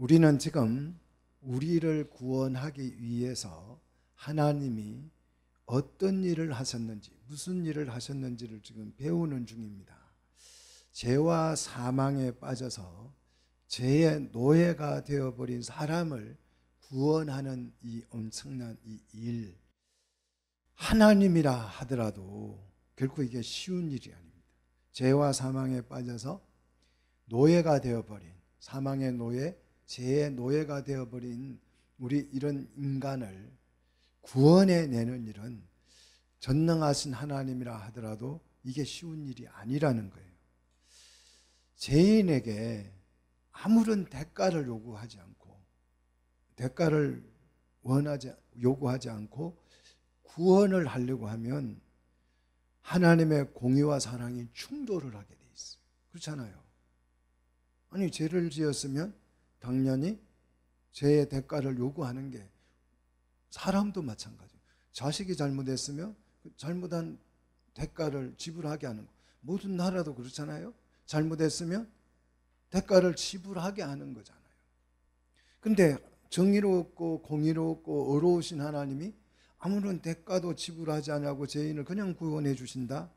우리는 지금 우리를 구원하기 위해서 하나님이 어떤 일을 하셨는지, 무슨 일을 하셨는지를 지금 배우는 중입니다. 죄와 사망에 빠져서 죄의 노예가 되어버린 사람을 구원하는 이 엄청난 이 일, 하나님이라 하더라도 결코 이게 쉬운 일이 아닙니다. 죄와 사망에 빠져서 노예가 되어버린, 사망의 노예, 죄의 노예가 되어버린 우리 이런 인간을 구원해내는 일은 전능하신 하나님이라 하더라도 이게 쉬운 일이 아니라는 거예요. 죄인에게 아무런 대가를 요구하지 않고, 대가를 요구하지 않고 구원을 하려고 하면 하나님의 공의와 사랑이 충돌을 하게 돼 있어요. 그렇잖아요. 아니, 죄를 지었으면 당연히 죄의 대가를 요구하는 게, 사람도 마찬가지예요. 자식이 잘못했으면 잘못한 대가를 지불하게 하는 거. 모든 나라도 그렇잖아요. 잘못했으면 대가를 지불하게 하는 거잖아요. 근데 정의롭고 공의롭고 의로우신 하나님이 아무런 대가도 지불하지 않냐고 죄인을 그냥 구원해 주신다?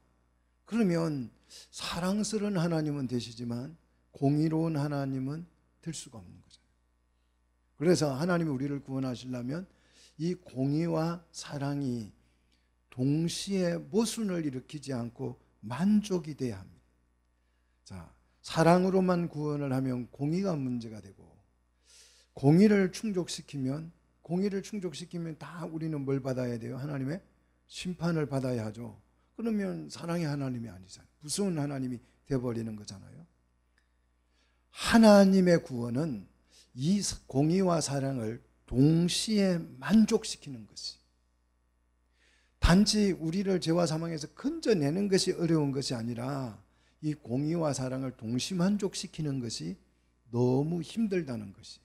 그러면 사랑스러운 하나님은 되시지만 공의로운 하나님은 될 수가 없는 거잖아요. 그래서 하나님이 우리를 구원하시려면 이 공의와 사랑이 동시에 모순을 일으키지 않고 만족이 돼야 합니다. 자, 사랑으로만 구원을 하면 공의가 문제가 되고, 공의를 충족시키면 다 우리는 뭘 받아야 돼요? 하나님의 심판을 받아야 하죠. 그러면 사랑의 하나님이 아니잖아요. 무서운 하나님이 되어버리는 거잖아요. 하나님의 구원은 이 공의와 사랑을 동시에 만족시키는 것이, 단지 우리를 죄와 사망에서 건져내는 것이 어려운 것이 아니라 이 공의와 사랑을 동시 만족시키는 것이 너무 힘들다는 것이.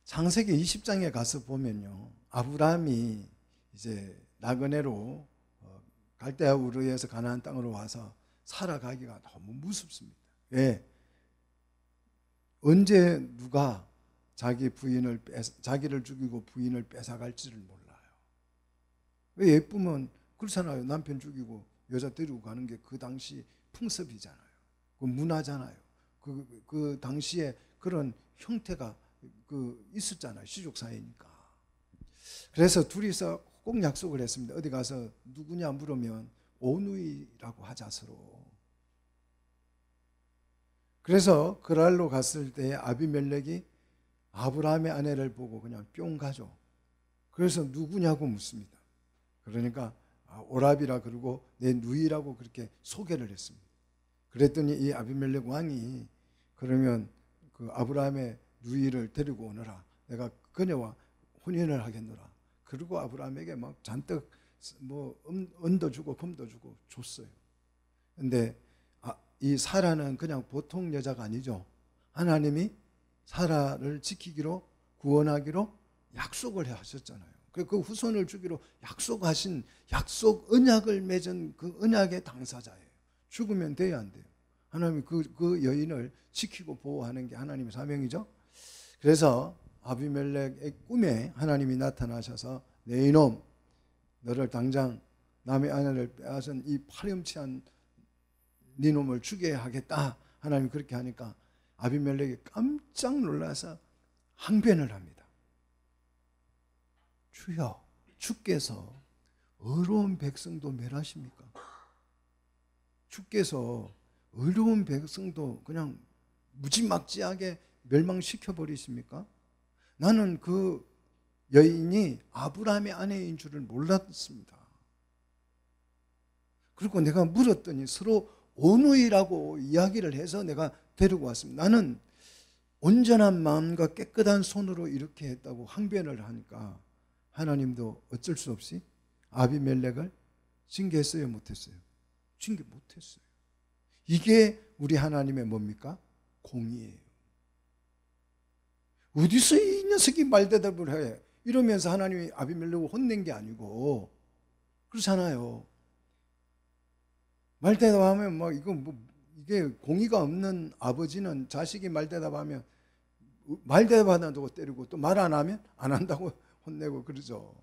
창세기 20장에 가서 보면요, 아브라함이 이제 나그네로 갈대아 우르에서 가나안 땅으로 와서 살아가기가 너무 무섭습니다. 왜? 언제 누가 자기를 죽이고 부인을 뺏어갈지를 몰라요. 왜? 예쁘면 그렇잖아요. 남편 죽이고 여자 데리고 가는 게 그 당시 풍습이잖아요. 그 문화잖아요. 그 당시에 그런 형태가 있었잖아요. 시족 사이니까. 그래서 둘이서 꼭 약속을 했습니다. 어디 가서 누구냐 물으면 오누이라고 하자 서로. 그래서 그랄로 갔을 때 아비멜렉이 아브라함의 아내를 보고 그냥 뿅 가죠. 그래서 누구냐고 묻습니다. 그러니까 오라비라 그러고 내 누이라고 그렇게 소개를 했습니다. 그랬더니 이 아비멜렉 왕이 그러면 그 아브라함의 누이를 데리고 오너라. 내가 그녀와 혼인을 하겠노라. 그리고 아브라함에게 막 잔뜩 은도 주고 금도 주고 줬어요. 근데 이 사라는 그냥 보통 여자가 아니죠. 하나님이 사라를 지키기로, 구원하기로 약속을 하셨잖아요. 그 후손을 주기로 약속하신, 약속 언약을 맺은 그 언약의 당사자예요. 죽으면 돼야 안 돼요. 하나님이 그 여인을 지키고 보호하는 게 하나님의 사명이죠. 그래서 아비멜렉의 꿈에 하나님이 나타나셔서 내 이놈, 너를 당장 남의 아내를 빼앗은 이 파렴치한 네 놈을 죽게 하겠다. 하나님이 그렇게 하니까 아비멜렉이 깜짝 놀라서 항변을 합니다. 주여, 주께서 의로운 백성도 멸하십니까? 주께서 의로운 백성도 그냥 무지막지하게 멸망시켜 버리십니까? 나는 그 여인이 아브라함의 아내인 줄을 몰랐습니다. 그리고 내가 물었더니 서로 오누이라고 이야기를 해서 내가 데리고 왔습니다. 나는 온전한 마음과 깨끗한 손으로 이렇게 했다고 항변을 하니까 하나님도 어쩔 수 없이 아비멜렉을 징계했어요, 못했어요? 징계 못했어요. 이게 우리 하나님의 뭡니까? 공의예요. 어디서 이 녀석이 말대답을 해? 이러면서 하나님이 아비멜렉을 혼낸 게 아니고, 그렇잖아요. 말대답하면 이건 이게 공의가 없는 아버지는 자식이 말대답하면 말대답하다고 때리고 또 말 안 하면 안 한다고 혼내고 그러죠.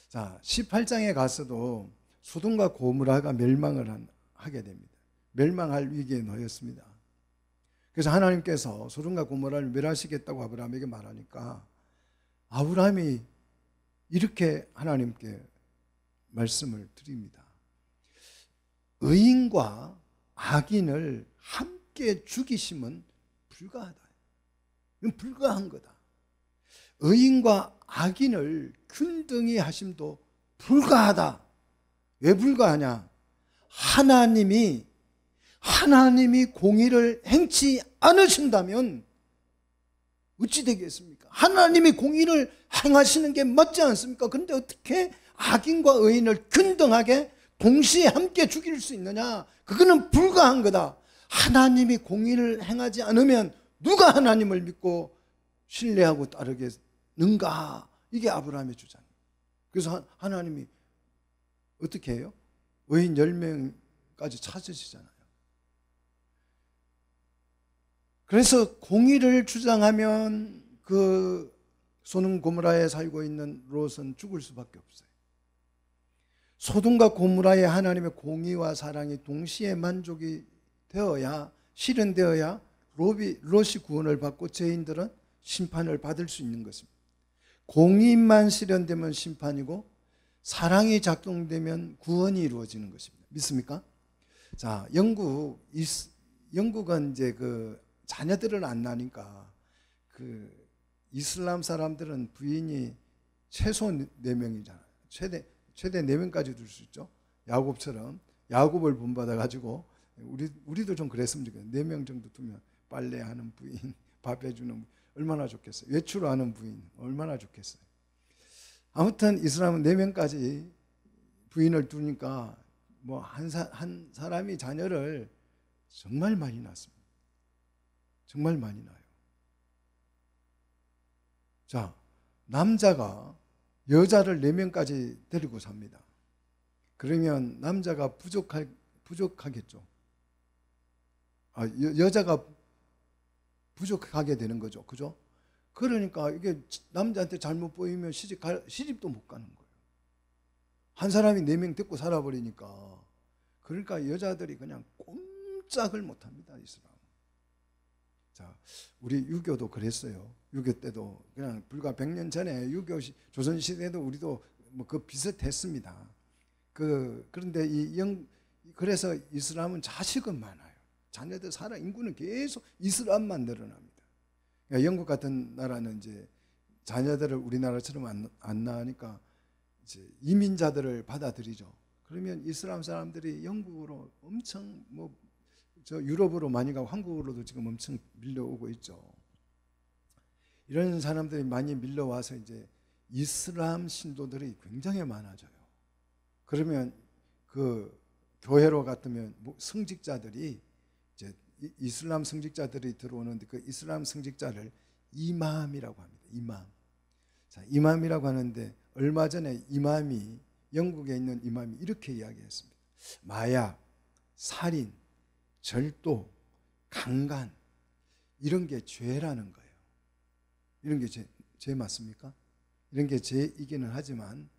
자, 18장에 가서도 소돔과 고모라가 멸망을 하게 됩니다. 멸망할 위기에 놓였습니다. 그래서 하나님께서 소돔과 고모라를 멸하시겠다고 아브라함에게 말하니까 아브라함이 이렇게 하나님께 말씀을 드립니다. 의인과 악인을 함께 죽이심은 불가하다. 이건 불가한 거다. 의인과 악인을 균등히 하심도 불가하다. 왜 불가하냐? 하나님이 공의를 행치 않으신다면 어찌 되겠습니까? 하나님이 공의를 행하시는 게 맞지 않습니까? 그런데 어떻게 악인과 의인을 균등하게 동시에 함께 죽일 수 있느냐? 그거는 불가한 거다. 하나님이 공의를 행하지 않으면 누가 하나님을 믿고 신뢰하고 따르겠는가? 이게 아브라함의 주장이에요. 그래서 하나님이 어떻게 해요? 의인 10명까지 찾으시잖아요. 그래서 공의를 주장하면 그 소돔 고모라에 살고 있는 롯은 죽을 수밖에 없어요. 소돔과 고모라의 하나님의 공의와 사랑이 동시에 만족이 되어야, 실현되어야 롯이 구원을 받고 죄인들은 심판을 받을 수 있는 것입니다. 공의만 실현되면 심판이고 사랑이 작동되면 구원이 이루어지는 것입니다. 믿습니까? 자, 영국은 이제 그 자녀들을 안 낳으니까 그 이슬람 사람들은 부인이 최소 4명이잖아요. 최대 4명까지 둘 수 있죠. 야곱처럼 야곱을 본받아 가지고 우리도 좀 그랬으면 좋겠어요. 4명 정도 두면 빨래하는 부인, 밥 해주는 부인, 얼마나 좋겠어요. 외출하는 부인 얼마나 좋겠어요. 아무튼 이슬람은 4명까지 부인을 두니까 뭐 한 사람이 자녀를 정말 많이 낳습니다. 정말 많이 낳아요. 자, 남자가 여자를 4명까지 데리고 삽니다. 그러면 남자가 부족하겠죠. 여자가 부족하게 되는 거죠. 그죠? 그러니까 이게 남자한테 잘못 보이면 시집도 못 가는 거예요. 한 사람이 4명 데리고 살아버리니까. 그러니까 여자들이 그냥 꼼짝을 못 합니다. 이슬람. 자, 우리 유교도 그랬어요. 유교 때도 그냥 불과 100년 전에 조선 시대에도 우리도 뭐 그 비슷했습니다. 그런데 그래서 이슬람은 자식은 많아요. 자녀들 인구는 계속 이슬람만 늘어납니다. 그러니까 영국 같은 나라는 이제 자녀들을 우리나라처럼 안 낳으니까 이제 이민자들을 받아들이죠. 그러면 이슬람 사람들이 영국으로 엄청 유럽으로 많이 가고 한국으로도 지금 엄청 밀려오고 있죠. 이런 사람들이 많이 밀려와서 이제 이슬람 신도들이 굉장히 많아져요. 그러면 그 교회로 갔으면 성직자들이 이제 이슬람 성직자들이 들어오는데 그 이슬람 성직자를 이맘이라고 합니다. 이맘. 자, 이맘이라고 하는데 얼마 전에 영국에 있는 이맘이 이렇게 이야기했습니다. 마약, 살인, 절도, 강간 이런 게 죄라는 거예요. 이런 게 죄 맞습니까? 이런 게 죄이기는 하지만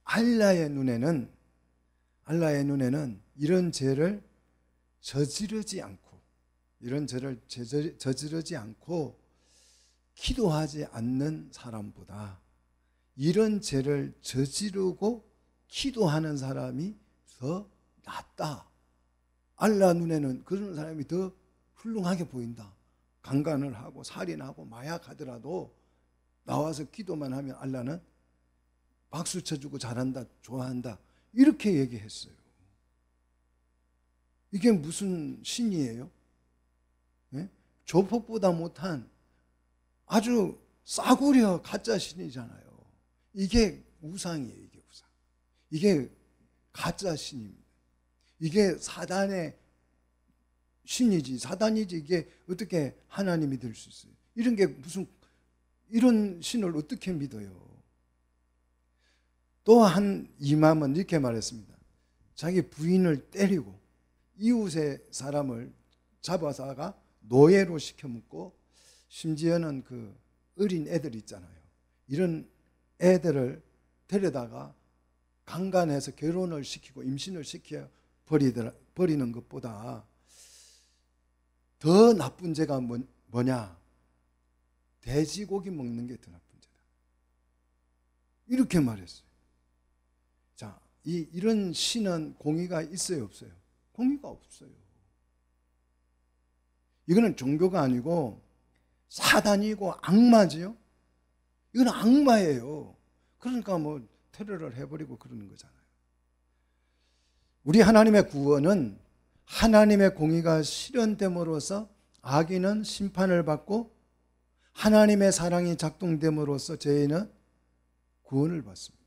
알라의 눈에는 이런 죄를 저지르지 않고 기도하지 않는 사람보다 이런 죄를 저지르고 기도하는 사람이 더 낫다. 알라 눈에는 그런 사람이 더 훌륭하게 보인다. 강간을 하고 살인하고 마약하더라도 나와서 기도만 하면 알라는 박수 쳐주고 잘한다, 좋아한다 이렇게 얘기했어요. 이게 무슨 신이에요? 예? 조폭보다 못한 아주 싸구려 가짜 신이잖아요. 이게 우상이에요. 이게 우상. 이게 가짜 신입니다. 이게 사단의 신이지, 사단이지 이게 어떻게 하나님이 될 수 있어요? 이런 신을 어떻게 믿어요? 또 한 이맘은 이렇게 말했습니다. 자기 부인을 때리고 이웃의 사람을 잡아다가 노예로 시켜 묶고, 심지어는 그 어린 애들 있잖아요. 이런 애들을 데려다가 강간해서 결혼을 시키고 임신을 시켜 버리는 것보다 더 나쁜 죄가 뭐냐? 돼지고기 먹는 게 더 나쁜 죄다. 이렇게 말했어요. 자, 이런 시는 공의가 있어요, 없어요? 공의가 없어요. 이거는 종교가 아니고 사단이고 악마지요. 이건 악마예요. 그러니까 뭐 테러를 해버리고 그러는 거잖아요. 우리 하나님의 구원은 하나님의 공의가 실현됨으로써 악인은 심판을 받고, 하나님의 사랑이 작동됨으로써 죄인은 구원을 받습니다.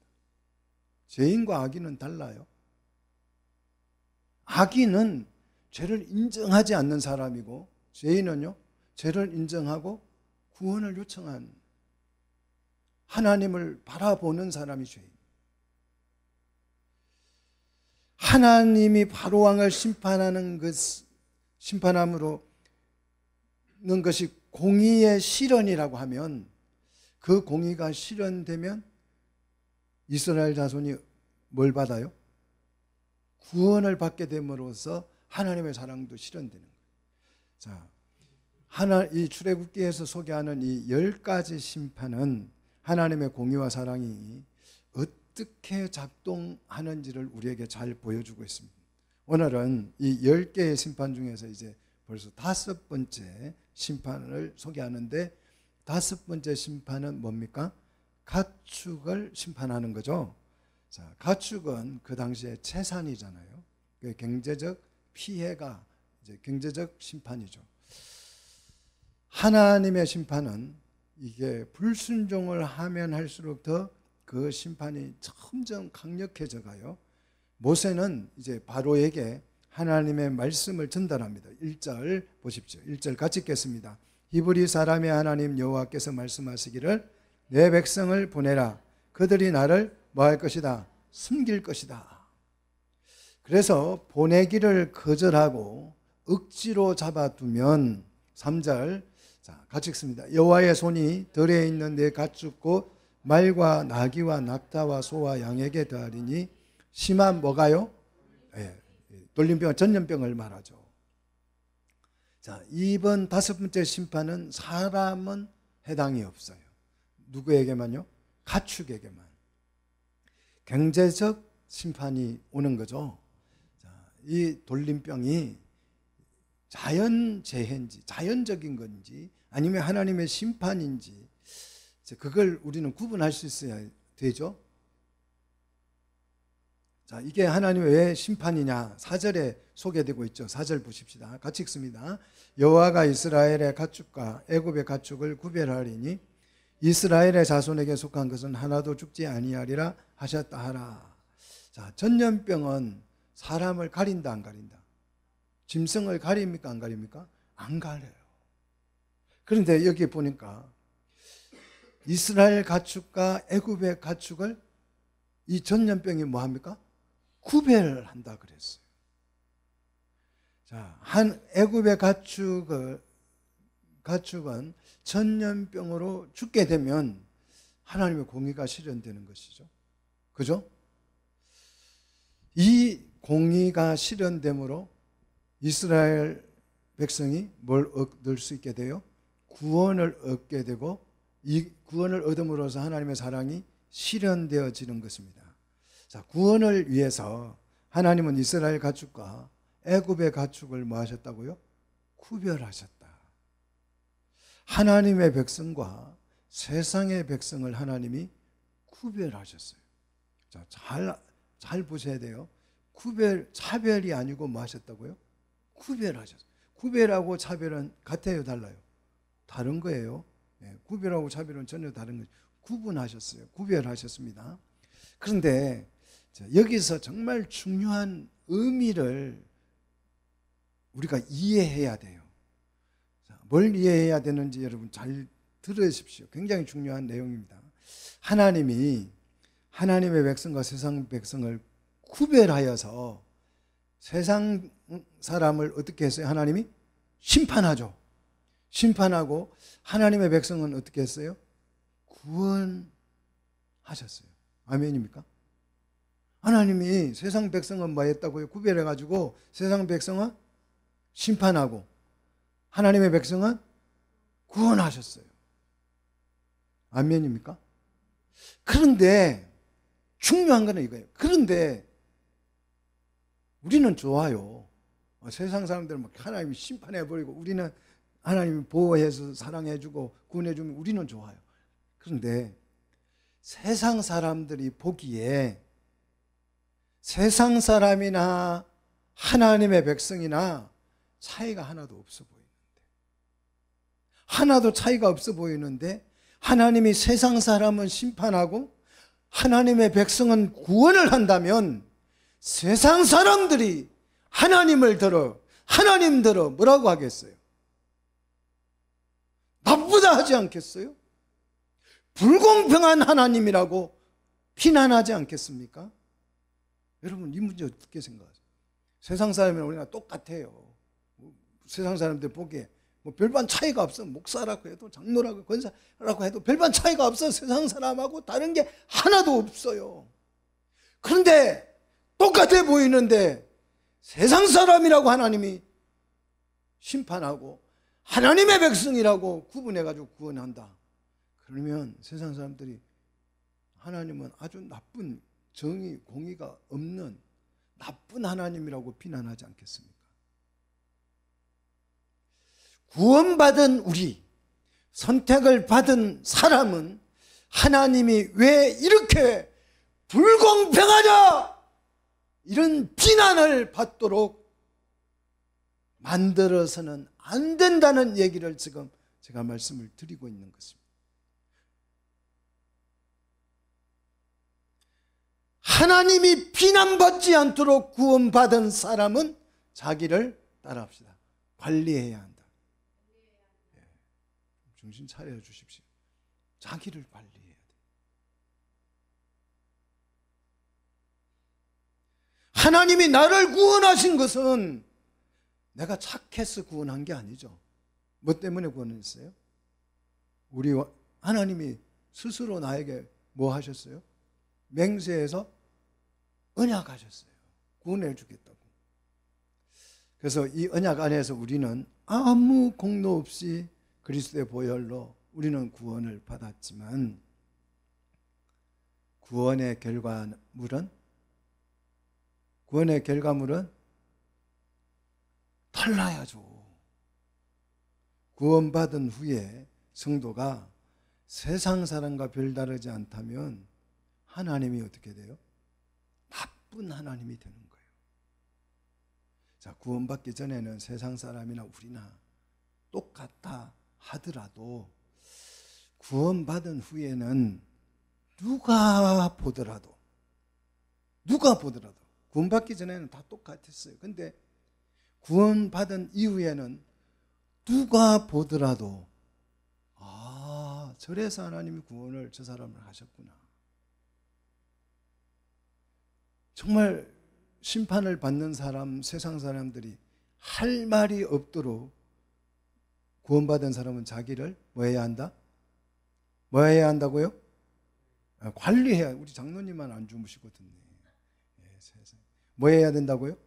죄인과 악인은 달라요. 악인은 죄를 인정하지 않는 사람이고, 죄인은요, 죄를 인정하고 구원을 요청한, 하나님을 바라보는 사람이 죄인. 하나님이 바로왕을 심판함으로 는 것이 공의의 실현이라고 하면, 그 공의가 실현되면 이스라엘 자손이 뭘 받아요? 구원을 받게 됨으로써 하나님의 사랑도 실현되는 거예요. 자, 이 출애굽기에서 소개하는 이 10가지 심판은 하나님의 공의와 사랑이 어떻게 작동하는지를 우리에게 잘 보여주고 있습니다. 오늘은 이 10개의 심판 중에서 이제 벌써 5번째 심판을 소개하는데, 5번째 심판은 뭡니까? 가축을 심판하는 거죠. 자, 가축은 그 당시에 재산이잖아요. 경제적 피해가 이제 경제적 심판이죠. 하나님의 심판은 이게 불순종을 하면 할수록 더 그 심판이 점점 강력해져 가요. 모세는 이제 바로에게 하나님의 말씀을 전달합니다. 1절 보십시오. 1절 같이 읽겠습니다. 히브리 사람의 하나님 여호와께서 말씀하시기를 내 백성을 보내라. 그들이 나를 뭐 할 것이다? 숨길 것이다. 그래서 보내기를 거절하고 억지로 잡아두면 3절 자, 같이 읽습니다. 여호와의 손이 들에 있는 내 가축고 말과 나귀와 낙타와 소와 양에게 더하리니 심한 뭐가요? 돌림병, 전염병을 말하죠. 자, 이번 5번째 심판은 사람은 해당이 없어요. 누구에게만요? 가축에게만. 경제적 심판이 오는 거죠. 자, 이 돌림병이 자연재해인지 자연적인 건지 아니면 하나님의 심판인지 그걸 우리는 구분할 수 있어야 되죠. 자, 이게 하나님의 왜 심판이냐? 4절에 소개되고 있죠. 4절 보십시다. 같이 읽습니다. 여호와가 이스라엘의 가축과 애굽의 가축을 구별하리니 이스라엘의 자손에게 속한 것은 하나도 죽지 아니하리라 하셨다 하라. 자, 전염병은 사람을 가린다 안 가린다? 짐승을 가립니까 안 가립니까? 안 가려요. 그런데 여기 보니까 이스라엘 가축과 애굽의 가축을 이 전염병이 뭐합니까? 구별을 한다 그랬어요. 자, 한 애굽의 가축은 전염병으로 죽게 되면 하나님의 공의가 실현되는 것이죠. 그죠? 이 공의가 실현됨으로 이스라엘 백성이 뭘 얻을 수 있게 돼요? 구원을 얻게 되고, 이 구원을 얻음으로써 하나님의 사랑이 실현되어지는 것입니다. 자, 구원을 위해서 하나님은 이스라엘 가축과 애굽의 가축을 뭐 하셨다고요? 구별하셨다. 하나님의 백성과 세상의 백성을 하나님이 구별하셨어요. 자, 잘 보셔야 돼요. 차별이 아니고 뭐 하셨다고요? 구별하셨어요. 구별하고 차별은 같아요, 달라요? 다른 거예요. 구별하고 차별은 전혀 다른 거죠. 구분하셨어요. 구별하셨습니다. 그런데 여기서 정말 중요한 의미를 우리가 이해해야 돼요. 뭘 이해해야 되는지 여러분 잘 들으십시오. 굉장히 중요한 내용입니다. 하나님이 하나님의 백성과 세상 백성을 구별하여서 세상 사람을 어떻게 했어요? 하나님이 심판하죠. 심판하고 하나님의 백성은 어떻게 했어요? 구원하셨어요. 아멘입니까? 하나님이 세상 백성은 뭐 했다고요? 구별해가지고 세상 백성은 심판하고 하나님의 백성은 구원하셨어요. 아멘입니까? 그런데 중요한 거는 이거예요. 그런데 우리는 좋아요. 세상 사람들은 막 하나님이 심판해버리고 우리는 하나님이 보호해서 사랑해주고 구원해주면 우리는 좋아요. 그런데 세상 사람들이 보기에 세상 사람이나 하나님의 백성이나 차이가 하나도 없어 보이는데, 하나도 차이가 없어 보이는데 하나님이 세상 사람은 심판하고 하나님의 백성은 구원을 한다면 세상 사람들이 하나님들어 뭐라고 하겠어요? 나쁘다 하지 않겠어요? 불공평한 하나님이라고 비난하지 않겠습니까? 여러분, 이 문제 어떻게 생각하세요? 세상 사람이랑 우리가 똑같아요. 세상 사람들 보기에 뭐 별반 차이가 없어. 목사라고 해도 장로라고 권사라고 해도 별반 차이가 없어. 세상 사람하고 다른 게 하나도 없어요. 그런데 똑같아 보이는데 세상 사람이라고 하나님이 심판하고 하나님의 백성이라고 구분해가지고 구원한다. 그러면 세상 사람들이 하나님은 아주 나쁜, 정의, 공의가 없는 나쁜 하나님이라고 비난하지 않겠습니까? 구원받은 우리, 선택을 받은 사람은 하나님이 왜 이렇게 불공평하냐, 이런 비난을 받도록 만들어서는 안 된다는 얘기를 지금 제가 말씀을 드리고 있는 것입니다. 하나님이 비난받지 않도록 구원받은 사람은 자기를 따라합시다. 관리해야 한다. 정신 차려 주십시오. 자기를 관리해야 돼. 하나님이 나를 구원하신 것은 내가 착해서 구원한 게 아니죠. 뭐 때문에 구원했어요? 우리 하나님이 스스로 나에게 뭐 하셨어요? 맹세해서 언약하셨어요. 구원해 주겠다고. 그래서 이 언약 안에서 우리는 아무 공로 없이 그리스도의 보혈로 우리는 구원을 받았지만 구원의 결과물은 달라야죠. 구원받은 후에 성도가 세상 사람과 별다르지 않다면 하나님이 어떻게 돼요? 나쁜 하나님이 되는 거예요. 자, 구원받기 전에는 세상 사람이나 우리나 똑같다 하더라도 구원받은 후에는 누가 보더라도 구원받기 전에는 다 똑같았어요. 근데 구원받은 이후에는 누가 보더라도 아, 저래서 하나님이 구원을 저 사람을 하셨구나. 정말 심판을 받는 사람, 세상 사람들이 할 말이 없도록 구원받은 사람은 자기를 뭐 해야 한다? 뭐 해야 한다고요? 관리해야. 우리 장로님만 안 주무시거든요. 뭐 해야 된다고요?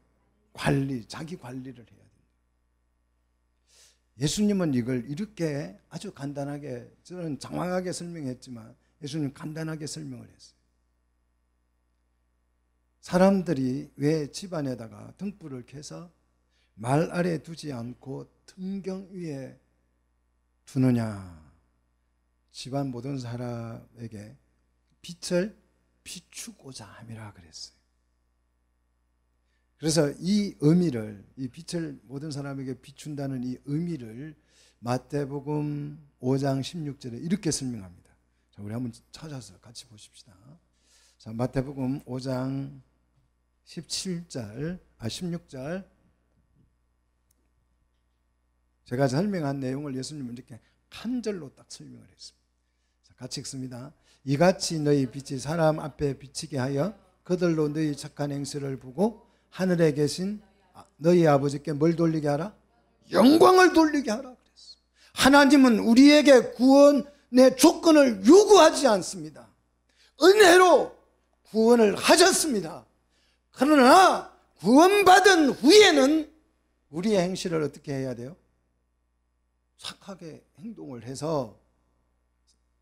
자기 관리를 해야 된다. 예수님은 이걸 이렇게 아주 간단하게, 저는 장황하게 설명했지만 예수님은 간단하게 설명을 했어요. 사람들이 왜 집안에다가 등불을 켜서 말 아래 두지 않고 등경 위에 두느냐? 집안 모든 사람에게 빛을 비추고자 함이라 그랬어요. 그래서 이 의미를, 이 빛을 모든 사람에게 비춘다는 이 의미를 마태복음 5장 16절에 이렇게 설명합니다. 자, 우리 한번 찾아서 같이 보십시다. 자, 마태복음 5장 16절. 제가 설명한 내용을 예수님은 이렇게 한 절로 딱 설명을 했습니다. 자, 같이 읽습니다. 이같이 너희 빛이 사람 앞에 비치게 하여 그들로 너희 착한 행실을 보고 하늘에 계신 너희 아버지께 뭘 돌리게 하라? 영광을 돌리게 하라 그랬어. 하나님은 우리에게 구원의 조건을 요구하지 않습니다. 은혜로 구원을 하셨습니다. 그러나 구원받은 후에는 우리의 행실을 어떻게 해야 돼요? 착하게 행동을 해서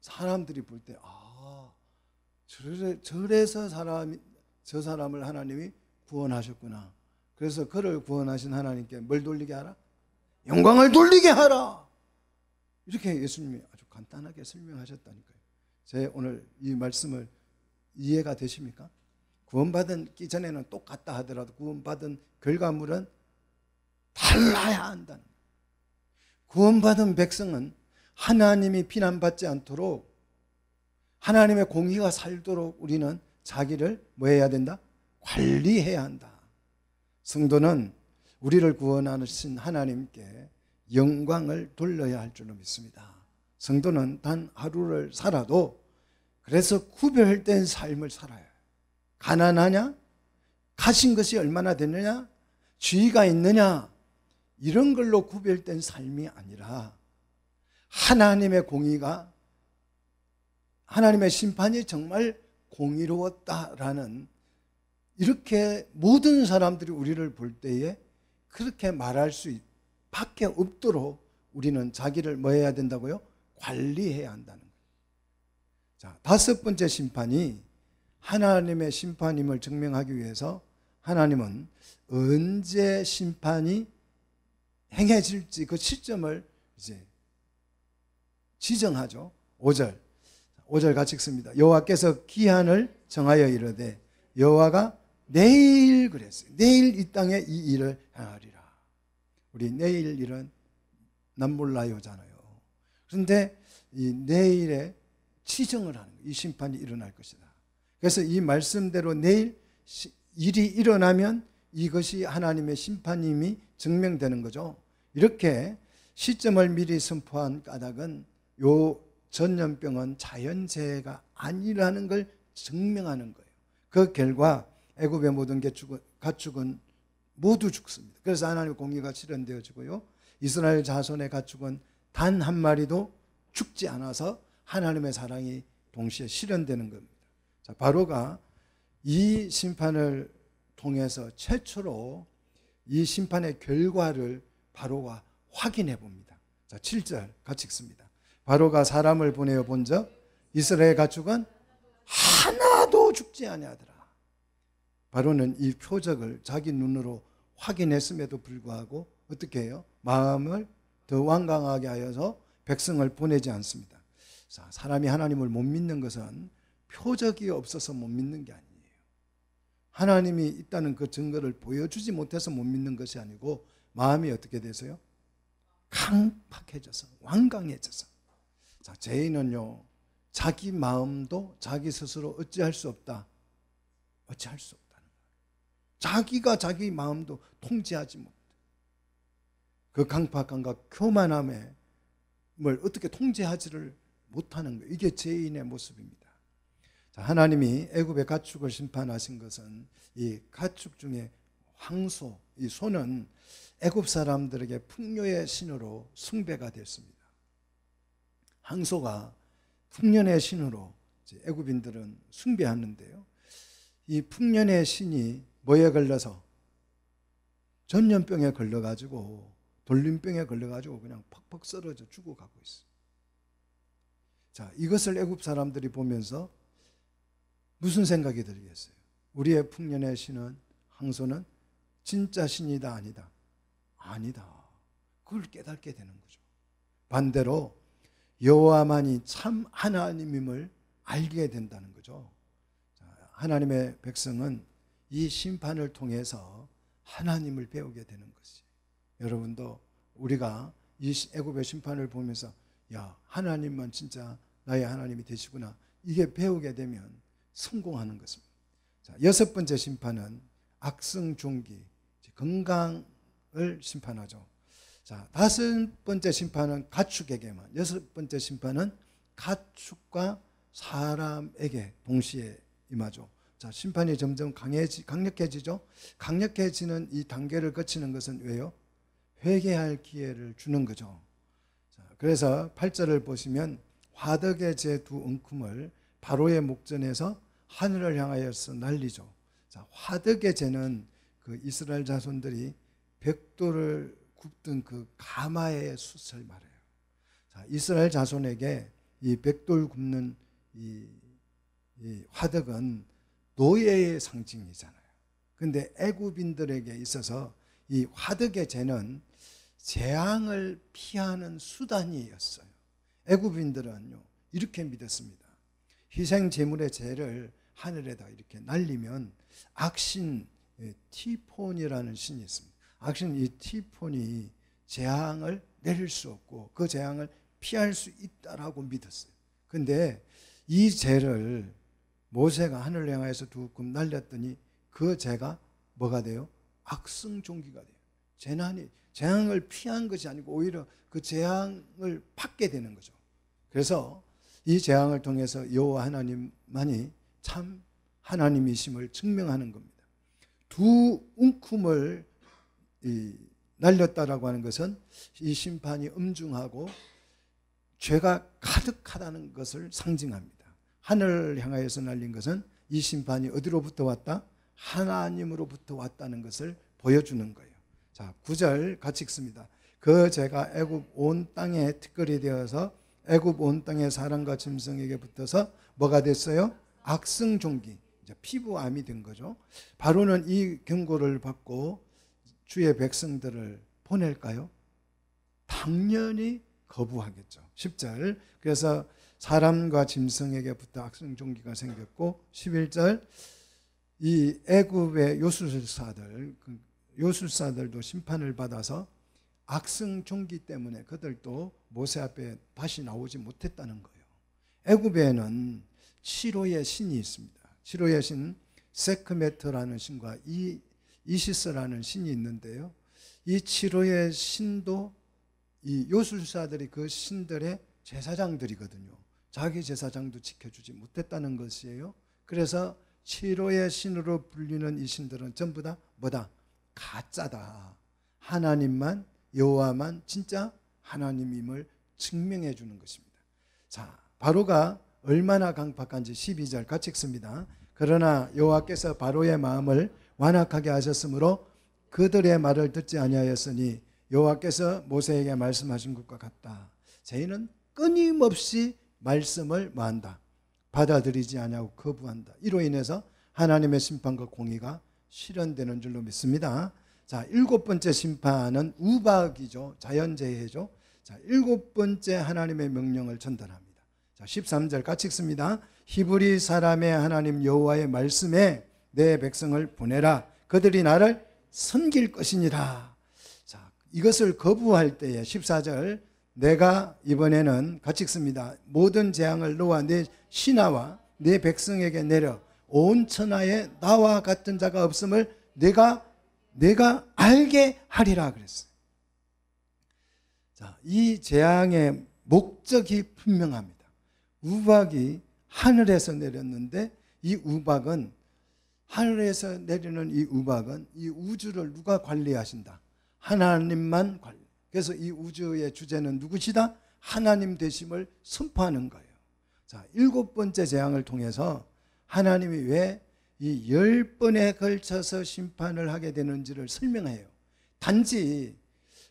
사람들이 볼 때 저래서 저 사람을 하나님이 구원하셨구나. 그래서 그를 구원하신 하나님께 뭘 돌리게 하라? 영광을 돌리게 하라. 이렇게 예수님이 아주 간단하게 설명하셨다니까요. 제 오늘 이 말씀을 이해가 되십니까? 구원받기 전에는 똑같다 하더라도 구원받은 결과물은 달라야 한다는 거예요. 구원받은 백성은 하나님이 비난받지 않도록 하나님의 공의가 살도록 우리는 자기를 뭐 해야 된다? 관리해야 한다. 성도는 우리를 구원하신 하나님께 영광을 돌려야 할 줄로 믿습니다. 성도는 단 하루를 살아도 그래서 구별된 삶을 살아요. 가난하냐? 가진 것이 얼마나 되느냐? 지위가 있느냐? 이런 걸로 구별된 삶이 아니라 하나님의 공의가, 하나님의 심판이 정말 공의로웠다라는, 이렇게 모든 사람들이 우리를 볼 때에 그렇게 말할 수 밖에 없도록 우리는 자기를 뭐 해야 된다고요? 관리해야 한다는 거예요. 자, 다섯 번째 심판이 하나님의 심판임을 증명하기 위해서 하나님은 언제 심판이 행해질지 그 시점을 이제 지정하죠. 5절 같이 읽습니다. 여호와께서 기한을 정하여 이르되 여호와가 내일 그랬어요. 내일 이 땅에 이 일을 행하리라. 우리 내일 일은 난 몰라요잖아요. 그런데 이 내일에 지정을 하는 거예요. 이 심판이 일어날 것이다. 그래서 이 말씀대로 내일 일이 일어나면 이것이 하나님의 심판임이 증명되는 거죠. 이렇게 시점을 미리 선포한 까닭은 요 전염병은 자연재해가 아니라는 걸 증명하는 거예요. 그 결과 애굽의 모든 가축은 모두 죽습니다. 그래서 하나님의 공의가 실현되어지고요. 이스라엘 자손의 가축은 단 한 마리도 죽지 않아서 하나님의 사랑이 동시에 실현되는 겁니다. 자, 바로가 이 심판을 통해서 최초로 이 심판의 결과를 바로가 확인해 봅니다. 자, 7절 같이 읽습니다. 바로가 사람을 보내어 본즉 이스라엘 가축은 하나도 죽지 아니하더라. 바로는 이 표적을 자기 눈으로 확인했음에도 불구하고 어떻게 해요? 마음을 더 완강하게 하여서 백성을 보내지 않습니다. 자, 사람이 하나님을 못 믿는 것은 표적이 없어서 못 믿는 게 아니에요. 하나님이 있다는 그 증거를 보여주지 못해서 못 믿는 것이 아니고 마음이 어떻게 되세요? 강팍해져서, 완강해져서. 자, 죄인은요, 자기 마음도 자기 스스로 어찌할 수 없다. 어찌할 수 없다는 거예요. 자기가 자기 마음도 통제하지 못해. 그 강팍함과 교만함에 뭘 어떻게 통제하지를 못하는 거예요. 이게 죄인의 모습입니다. 자, 하나님이 애굽의 가축을 심판하신 것은 이 가축 중에 황소, 이 소는 애굽 사람들에게 풍요의 신으로 숭배가 됐습니다. 황소가 풍년의 신으로 애굽인들은 숭배하는데요. 이 풍년의 신이 뭐에 걸려서? 전염병에 걸려가지고, 돌림병에 걸려가지고 그냥 퍽퍽 썰어져 죽어가고 있어요. 자, 이것을 애굽 사람들이 보면서 무슨 생각이 들겠어요? 우리의 풍년의 신은, 황소는 진짜 신이다 아니다? 아니다. 그걸 깨닫게 되는 거죠. 반대로 여호와만이 참 하나님임을 알게 된다는 거죠. 자, 하나님의 백성은 이 심판을 통해서 하나님을 배우게 되는 것이. 여러분도 우리가 이 애굽의 심판을 보면서 야, 하나님만 진짜 나의 하나님이 되시구나, 이게 배우게 되면 성공하는 것입니다. 자, 여섯 번째 심판은 악성종기, 건강을 심판하죠. 자, 다섯 번째 심판은 가축에게만, 여섯 번째 심판은 가축과 사람에게 동시에 임하죠. 자, 심판이 점점 강력해지죠. 강력해지는 이 단계를 거치는 것은 왜요? 회개할 기회를 주는 거죠. 자, 그래서 8절을 보시면 화덕의 제 두 웅큼을 바로의 목전에서 하늘을 향하여서 날리죠. 자, 화덕의 제는 그 이스라엘 자손들이 벽돌을 굽던 그 가마의 숯을 말해요. 자, 이스라엘 자손에게 이 벽돌 굽는 이 화덕은 노예의 상징이잖아요. 근데 애굽인들에게 있어서 이 화덕의 제는 재앙을 피하는 수단이었어요. 애굽인들은요, 이렇게 믿었습니다. 희생 제물의 제를 하늘에다 이렇게 날리면 악신 티폰이라는 신이 있습니다. 악신 이 티폰이 재앙을 내릴 수 없고 그 재앙을 피할 수 있다라고 믿었어요. 근데 이 재를 모세가 하늘을 향해서 두금 날렸더니 그 재가 뭐가 돼요? 악성종기가 돼요. 재앙을 피한 것이 아니고 오히려 그 재앙을 받게 되는 거죠. 그래서 이 재앙을 통해서 여호와 하나님만이 참 하나님이심을 증명하는 겁니다. 두 웅큼을 날렸다라고 하는 것은 이 심판이 엄중하고 죄가 가득하다는 것을 상징합니다. 하늘을 향하여서 날린 것은 이 심판이 어디로부터 왔다? 하나님으로부터 왔다는 것을 보여주는 거예요. 자, 9절 같이 읽습니다. 그 죄가 애굽 온 땅에 티끌이 되어서 애굽 온 땅의 사람과 짐승에게 붙어서 뭐가 됐어요? 악성종기, 이제 피부암이 된 거죠. 바로는 이 경고를 받고 주의 백성들을 보낼까요? 당연히 거부하겠죠. 10절, 그래서 사람과 짐승에게 붙어 악성종기가 생겼고, 11절, 이 애굽의 요술사들도 심판을 받아서 악성종기 때문에 그들도 모세 앞에 다시 나오지 못했다는 거예요. 애굽에는 치료의 신이 있습니다. 치료의 신 세크메트라는 신과 이시스라는 신이 있는데요. 이 치료의 신도 이 요술사들이 그 신들의 제사장들이거든요. 자기 제사장도 지켜주지 못했다는 것이에요. 그래서 치료의 신으로 불리는 이 신들은 전부 다 뭐다? 가짜다. 하나님만, 여호와만 진짜 하나님임을 증명해 주는 것입니다. 자, 바로가 얼마나 강팍한지 12절 같이 읽습니다. 그러나 여호와께서 바로의 마음을 완악하게 하셨으므로 그들의 말을 듣지 아니하였으니 여호와께서 모세에게 말씀하신 것과 같다. 저희는 끊임없이 말씀을 뭐한다? 받아들이지 아니하고 거부한다. 이로 인해서 하나님의 심판과 공의가 실현되는 줄로 믿습니다. 자, 7번째 심판은 우박이죠. 자연재해죠. 자, 7번째 하나님의 명령을 전달합니다. 자, 13절 같이 읽습니다. 히브리 사람의 하나님 여호와의 말씀에 내 백성을 보내라. 그들이 나를 섬길 것이니라. 자, 이것을 거부할 때에 14절, 내가 이번에는 같이 읽습니다. 모든 재앙을 너와 내 신하와 내 백성에게 내려 온 천하에 나와 같은 자가 없음을 내가 알게 하리라 그랬어요. 자, 이 재앙의 목적이 분명합니다. 우박이 하늘에서 내렸는데 이 우박은 하늘에서 내리는 이 우박은 이 우주를 누가 관리하신다? 하나님만 관리. 그래서 이 우주의 주제는 누구시다? 하나님 되심을 선포하는 거예요. 자, 7번째 재앙을 통해서 하나님이 왜 이 10번에 걸쳐서 심판을 하게 되는지를 설명해요. 단지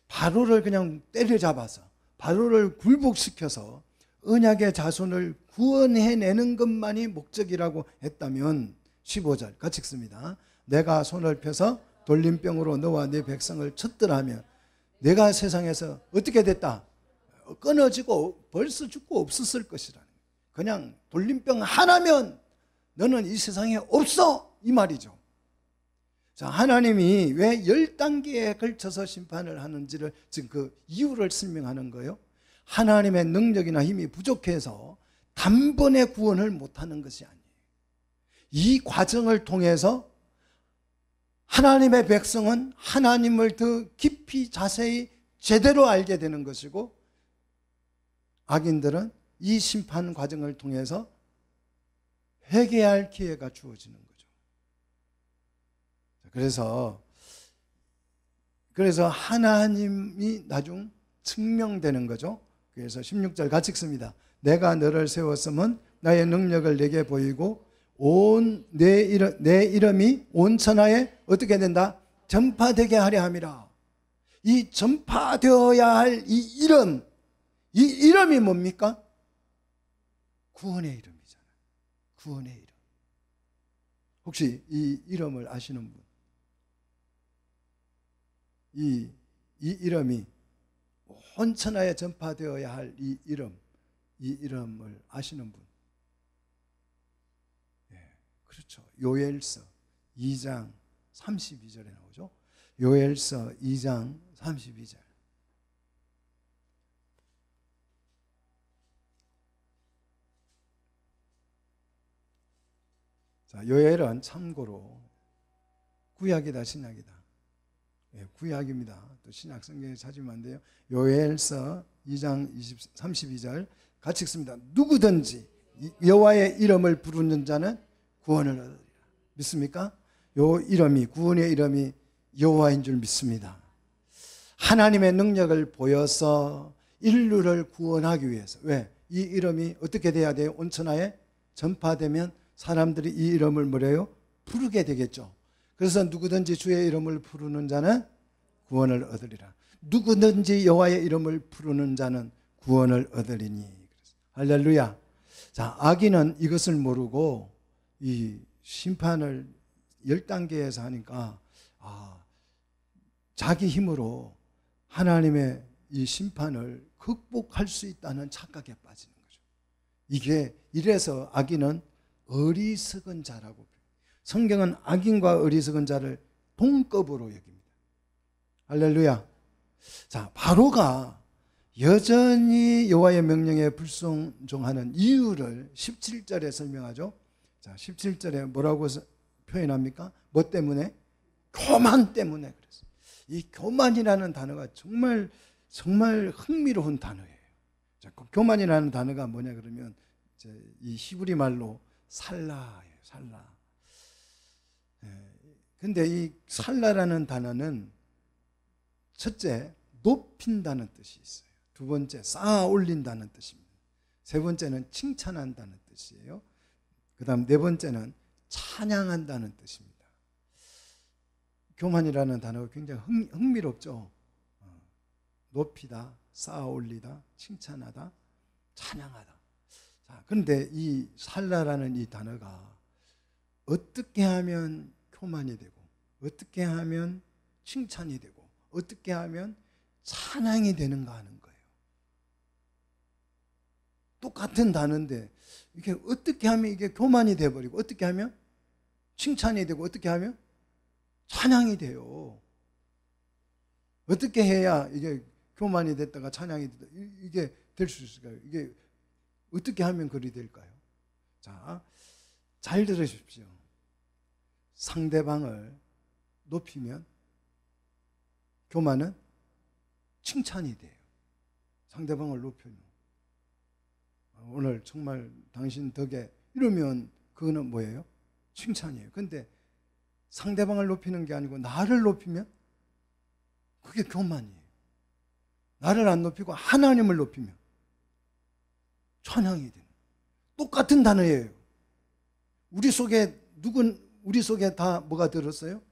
바로를 그냥 때려잡아서 바로를 굴복시켜서 언약의 자손을 구원해내는 것만이 목적이라고 했다면 15절 같이 읽습니다. 내가 손을 펴서 돌림병으로 너와 네 백성을 쳤더라면 내가 세상에서 어떻게 됐다? 끊어지고 벌써 죽고 없었을 것이라는 거예요. 그냥 돌림병 하나면 너는 이 세상에 없어 이 말이죠. 자, 하나님이 왜 10단계에 걸쳐서 심판을 하는지를 지금 그 이유를 설명하는 거예요. 하나님의 능력이나 힘이 부족해서 단번에 구원을 못하는 것이 아니에요. 이 과정을 통해서 하나님의 백성은 하나님을 더 깊이 자세히 제대로 알게 되는 것이고, 악인들은 이 심판 과정을 통해서 회개할 기회가 주어지는 거죠. 그래서 하나님이 나중 증명되는 거죠. 그래서 16절 같이 읽습니다. 내가 너를 세웠으면 나의 능력을 내게 보이고 내 이름이 온 천하에 어떻게 된다? 전파되게 하려 함이라. 이 전파되어야 할 이 이름이 뭡니까? 구원의 이름이잖아요. 구원의 이름. 혹시 이 이름을 아시는 분? 이 이름이 온 천하에 전파되어야 할 이 이름을 아시는 분? 예, 그렇죠. 요엘서 2장 32절에 나오죠. 요엘서 2장 32절. 자, 요엘은 참고로 구약이다 신약이다. 예, 구약입니다. 또 신약 성경에 찾으면 안 돼요. 요엘서 2장 32절 같이 읽습니다. 누구든지 여호와의 이름을 부르는 자는 구원을 얻으리라. 믿습니까? 요 이름이, 구원의 이름이 여호와인 줄 믿습니다. 하나님의 능력을 보여서 인류를 구원하기 위해서. 왜? 이 이름이 어떻게 돼야 돼요? 온 천하에 전파되면 사람들이 이 이름을 뭐래요? 부르게 되겠죠. 그래서 누구든지 주의 이름을 부르는 자는 구원을 얻으리라. 누구든지 여호와의 이름을 부르는 자는 구원을 얻으리니. 할렐루야. 자, 악인은 이것을 모르고 이 심판을 10단계에서 하니까 자기 힘으로 하나님의 이 심판을 극복할 수 있다는 착각에 빠지는 거죠. 이게 이래서 악인은 어리석은 자라고. 성경은 악인과 어리석은 자를 동급으로 여깁니다. 할렐루야. 자, 바로가 여전히 여호와의 명령에 불순종하는 이유를 17절에 설명하죠. 자, 17절에 뭐라고 표현합니까? 뭐 때문에? 교만 때문에 그랬어요. 이 교만이라는 단어가 정말 흥미로운 단어예요. 자, 그 교만이라는 단어가 뭐냐 그러면 이 히브리 말로 살라예요. 살라. 근데 이 살라라는 단어는 첫째, 높인다는 뜻이 있어요. 두 번째, 쌓아 올린다는 뜻입니다. 세 번째는 칭찬한다는 뜻이에요. 그 다음 네 번째는 찬양한다는 뜻입니다. 교만이라는 단어가 굉장히 흥미롭죠. 높이다, 쌓아 올리다, 칭찬하다, 찬양하다. 자, 그런데 이 살라라는 이 단어가 어떻게 하면 교만이 되고, 어떻게 하면 칭찬이 되고, 어떻게 하면 찬양이 되는가 하는 거예요. 똑같은 단어인데 이게 어떻게 하면 이게 교만이 돼버리고, 어떻게 하면 칭찬이 되고, 어떻게 하면 찬양이 돼요. 어떻게 해야 이게 교만이 됐다가 찬양이 됐다, 이게 될 수 있을까요? 이게 어떻게 하면 그리 될까요? 자, 잘 들으십시오. 상대방을 높이면 교만은 칭찬이 돼요. 상대방을 높이면. 오늘 정말 당신 덕에 이러면 그거는 뭐예요? 칭찬이에요. 근데 상대방을 높이는 게 아니고 나를 높이면 그게 교만이에요. 나를 안 높이고 하나님을 높이면 찬양이 돼요. 똑같은 단어예요. 우리 속에 다 뭐가 들었어요?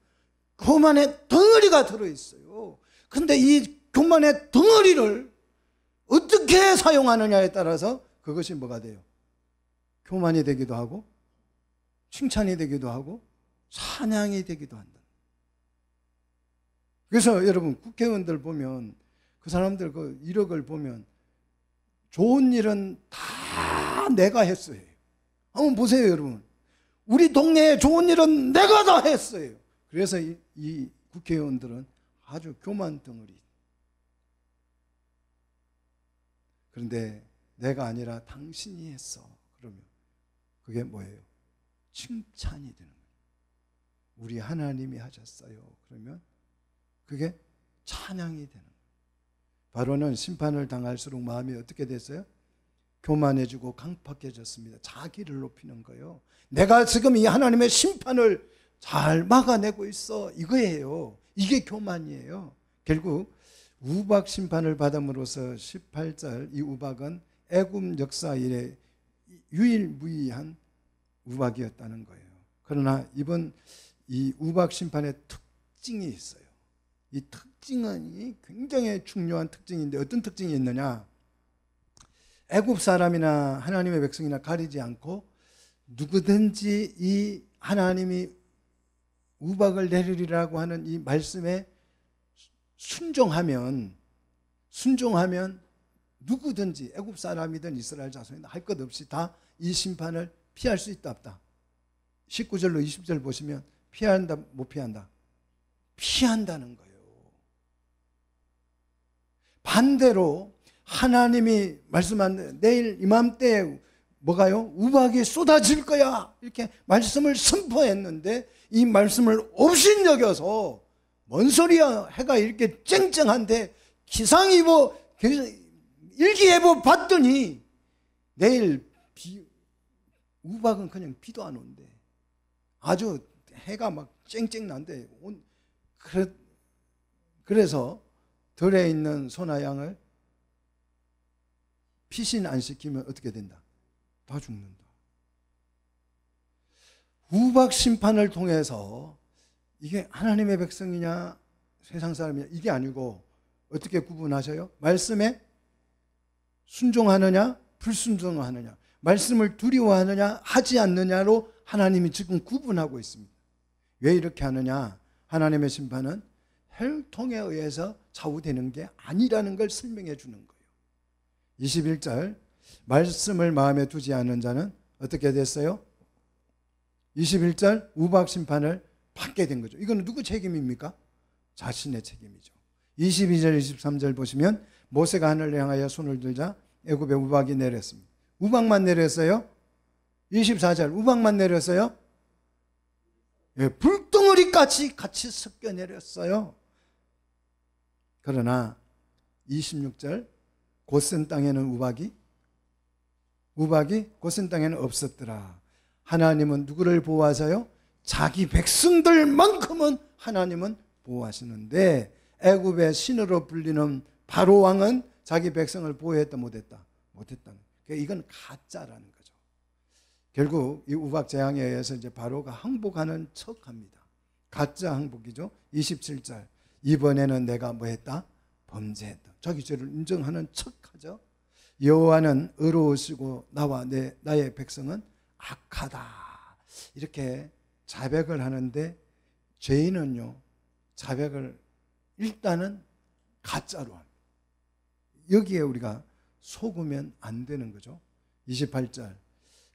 교만의 덩어리가 들어있어요. 근데 이 교만의 덩어리를 어떻게 사용하느냐에 따라서 그것이 뭐가 돼요? 교만이 되기도 하고, 칭찬이 되기도 하고, 찬양이 되기도 한다. 그래서 여러분, 국회의원들 보면, 그 사람들 그 이력을 보면, 좋은 일은 다 내가 했어요. 한번 보세요, 여러분. 우리 동네에 좋은 일은 내가 다 했어요. 그래서 이 국회의원들은 아주 교만 덩어리. 그런데 내가 아니라 당신이 했어. 그러면 그게 뭐예요? 칭찬이 되는 거예요. 우리 하나님이 하셨어요. 그러면 그게 찬양이 되는 거예요. 바로는 심판을 당할수록 마음이 어떻게 됐어요? 교만해지고 강팍해졌습니다. 자기를 높이는 거예요. 내가 지금 이 하나님의 심판을 잘 막아내고 있어. 이거예요. 이게 교만이에요. 결국 우박 심판을 받음으로써 18절 이 우박은 애굽 역사 이래 유일무이한 우박이었다는 거예요. 그러나 이번 이 우박 심판의 특징이 있어요. 이 특징은 굉장히 중요한 특징인데 어떤 특징이 있느냐? 애굽 사람이나 하나님의 백성이나 가리지 않고 누구든지 이 하나님이 우박을 내리리라고 하는 이 말씀에 순종하면 누구든지 애굽 사람이든 이스라엘 자손이든 할 것 없이 다 이 심판을 피할 수 있다 없다. 19절로 20절 보시면 피한다 못 피한다? 피한다는 거예요. 반대로 하나님이 말씀한 내일 이맘때에 뭐가요? 우박이 쏟아질 거야 이렇게 말씀을 선포했는데 이 말씀을 업신여겨서 뭔 소리야, 해가 이렇게 쨍쨍한데 기상이보 일기예보 봤더니 내일 우박은 그냥 비도 안 온대. 아주 해가 막 쨍쨍 난대. 그래서 들에 있는 소나 양을 피신 안 시키면 어떻게 된다? 다 죽는다. 우박 심판을 통해서 이게 하나님의 백성이냐 세상 사람이냐 이게 아니고 어떻게 구분하셔요? 말씀에 순종하느냐 불순종하느냐, 말씀을 두려워하느냐 하지 않느냐로 하나님이 지금 구분하고 있습니다. 왜 이렇게 하느냐? 하나님의 심판은 혈통에 의해서 좌우되는 게 아니라는 걸 설명해 주는 거예요. 21절 말씀을 마음에 두지 않는 자는 어떻게 됐어요? 21절 우박 심판을 받게 된 거죠. 이건 누구 책임입니까? 자신의 책임이죠. 22절 23절 보시면 모세가 하늘을 향하여 손을 들자 애굽에 우박이 내렸습니다. 우박만 내렸어요? 24절 우박만 내렸어요? 예, 불덩어리까지 같이 섞여 내렸어요. 그러나 26절 고센 땅에는 우박이 고센 땅에는 없었더라. 하나님은 누구를 보호하세요? 자기 백성들만큼은 하나님은 보호하시는데 애굽의 신으로 불리는 바로 왕은 자기 백성을 보호했다 못했다? 못했다는. 이건 가짜라는 거죠. 결국 이 우박 재앙에 의해서 이제 바로가 항복하는 척합니다. 가짜 항복이죠. 27절 이번에는 내가 뭐했다? 범죄했다. 자기 죄를 인정하는 척하죠. 여호와는 의로우시고 나의 백성은 악하다. 이렇게 자백을 하는데 죄인은요 자백을 일단은 가짜로 합니다. 여기에 우리가 속으면 안 되는 거죠. 28절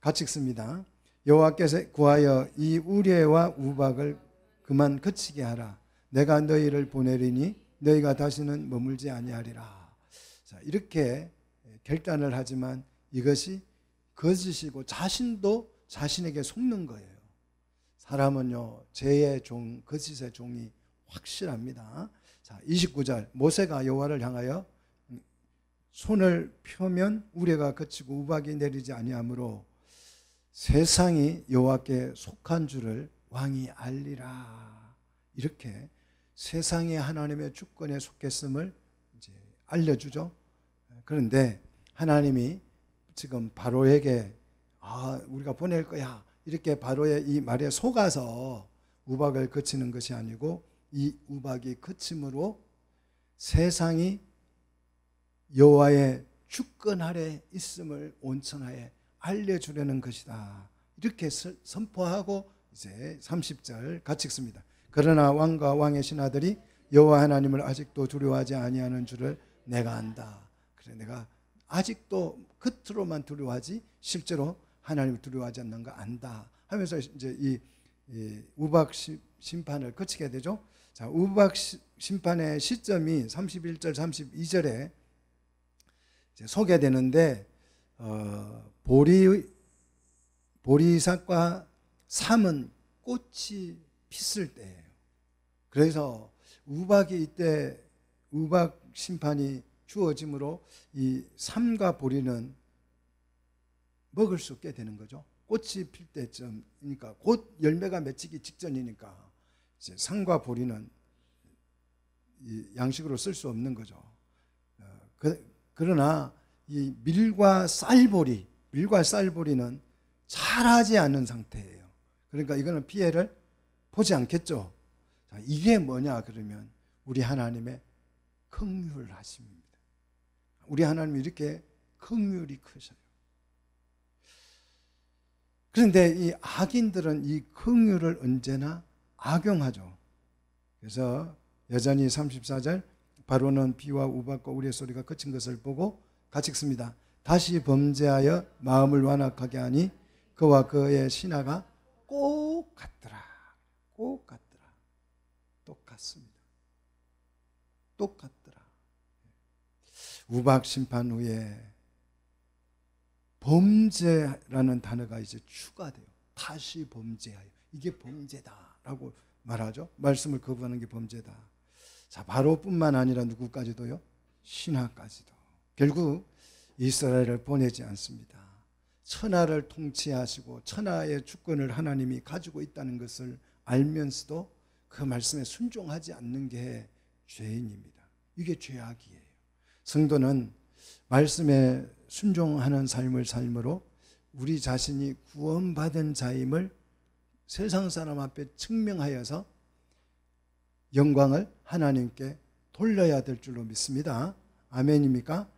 같이 읽습니다. 여호와께서 구하여 이 우레와 우박을 그만 그치게 하라. 내가 너희를 보내리니 너희가 다시는 머물지 아니하리라. 자, 이렇게 결단을 하지만 이것이 거짓이고 자신도 자신에게 속는 거예요. 사람은요 죄의 종, 거짓의 종이 확실합니다. 자, 29절 모세가 여호와를 향하여 손을 펴면 우레가 그치고 우박이 내리지 아니하므로 세상이 여호와께 속한 줄을 왕이 알리라. 이렇게 세상이 하나님의 주권에 속했음을 이제 알려주죠. 그런데 하나님이 지금 바로에게 우리가 보낼 거야 이렇게 바로의 이 말에 속아서 우박을 그치는 것이 아니고 이 우박이 그침으로 세상이 여호와의 주권 아래 있음을 온천하에 알려주려는 것이다. 이렇게 선포하고 이제 30절 같이 읽습니다. 그러나 왕과 왕의 신하들이 여호와 하나님을 아직도 두려워하지 아니하는 줄을 내가 안다. 그래 내가 아직도 겉으로만 두려워하지 실제로 하나님을 두려워하지 않는 거 안다 하면서 이제 이 우박 심판을 거치게 되죠. 자, 우박 심판의 시점이 31절 32절에 소개되는데 보리삭과 삼은 꽃이 pis을 때예요. 그래서 우박이 이때 우박 심판이 주어짐으로 이 삼과 보리는 먹을 수 없게 되는 거죠. 꽃이 필 때쯤이니까 곧 열매가 맺히기 직전이니까 이제 상과 보리는 이 양식으로 쓸 수 없는 거죠. 그러나 이 밀과 쌀보리는 자라지 않는 상태예요. 그러니까 이거는 피해를 보지 않겠죠. 자, 이게 뭐냐 그러면 우리 하나님의 긍휼하심입니다. 우리 하나님이 이렇게 긍휼이 크셔요. 그런데 이 악인들은 이 긍휼을 언제나 악용하죠. 그래서 여전히 34절 바로는 비와 우박과 우레소리가 그친 것을 보고 같이 읽습니다. 다시 범죄하여 마음을 완악하게 하니 그와 그의 신하가 꼭 같더라. 꼭 같더라. 똑같습니다. 똑같더라. 우박 심판 후에 범죄라는 단어가 이제 추가돼요. 다시 범죄하여. 이게 범죄다라고 말하죠. 말씀을 거부하는 게 범죄다. 자, 바로뿐만 아니라 누구까지도요? 신하까지도. 결국 이스라엘을 보내지 않습니다. 천하를 통치하시고 천하의 주권을 하나님이 가지고 있다는 것을 알면서도 그 말씀에 순종하지 않는 게 죄인입니다. 이게 죄악이에요. 성도는 말씀에 순종하는 삶을 삶으로 우리 자신이 구원받은 자임을 세상 사람 앞에 증명하여서 영광을 하나님께 돌려야 될 줄로 믿습니다. 아멘입니까?